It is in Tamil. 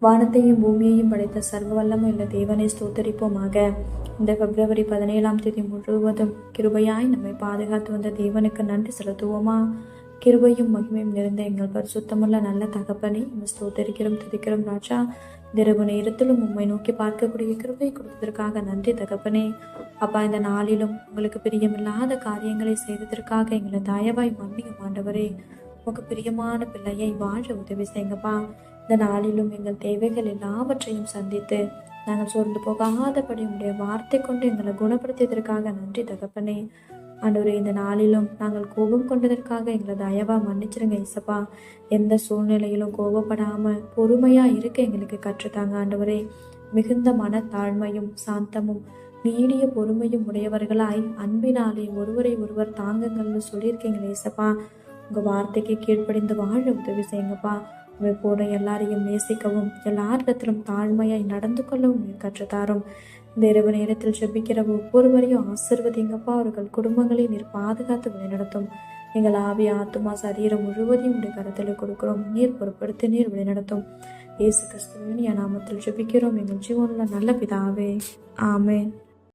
வானத்தையும் பூமியையும் படைத்த சர்வ வல்லமையுள்ள தேவனை ஸ்தோத்தரிப்போமாக. இந்த பிப்ரவரி 17ஆம் தேதி முழுவதும் கிருபையாய் நம்மை பாதுகாத்து வந்த தேவனுக்கு நன்றி செலுத்துவோமா? கிருபையும் மகிமையும் நிறைந்த எங்கள் பரிசுத்தமுள்ள நல்ல தகப்பனை ஸ்தோத்தரிக்கிறோம், துதிக்கிறோம் ராஜா. இரவு நேரத்திலும் உம்மை நோக்கி பார்க்கக்கூடிய கிருபை கொடுத்ததற்காக நன்றி தகப்பனே. அப்பா, இந்த நாளிலும் உங்களுக்கு பிரியமில்லாத காரியங்களை செய்ததற்காக எங்களை தயவாய் மன்னியும் ஆண்டவரே. உங்களுக்கு பிரியமான பிள்ளையை வாழ உதவி செய்யுங்கப்பா. இந்த நாளிலும் எங்கள் தேவைகள் எல்லாவற்றையும் சந்தித்து நாங்கள் சோர்ந்து போகாதபடி உடைய வார்த்தை கொண்டு எங்களை குணப்படுத்தியதற்காக நன்றி தகப்பனே. ஆண்டவரே, இந்த நாளிலும் நாங்கள் கோபம் கொண்டதற்காக எங்களை தயவா மன்னிச்சிருங்க இசப்பா. எந்த சூழ்நிலையிலும் கோபப்படாம பொறுமையா இருக்க எங்களுக்கு கற்றுத்தாங்க ஆண்டவரே. மிகுந்த மனத்தாழ்மையும் சாந்தமும் நீடிய பொறுமையும் உடையவர்களாய் அன்பினாலே ஒருவரை ஒருவர் தாங்குங்கள்னு சொல்லியிருக்கீங்களே இசப்பா. உங்க வார்த்தைக்கு கீழ்ப்படிந்து வாழ உதவி செய்யுங்கப்பா. உங்களை போல எல்லாரையும் நேசிக்கவும் எல்லாரிடத்திலும் தாழ்மையாய் நடந்து கொள்ளவும் கற்றுத்தாரும். இந்த இரவு நேரத்தில் ஜெபிக்கிற ஒவ்வொருவரையும் ஆசிர்வதிங்கப்பா. அவர்கள் குடும்பங்களை நீர் பாதுகாத்து வழிநடத்தும். எங்கள் ஆவி ஆத்துமா சரீரம் முழுவதையும் உடைய கருத்தில் கொடுக்கிறோம். நீர் பொறுப்படுத்தி நீர் வழிநடத்தும். இயேசு கிறிஸ்துவின் நாமத்தில் ஜெபிக்கிறோம் எங்கள் ஜீவனுள்ள நல்ல பிதாவே, ஆமென்.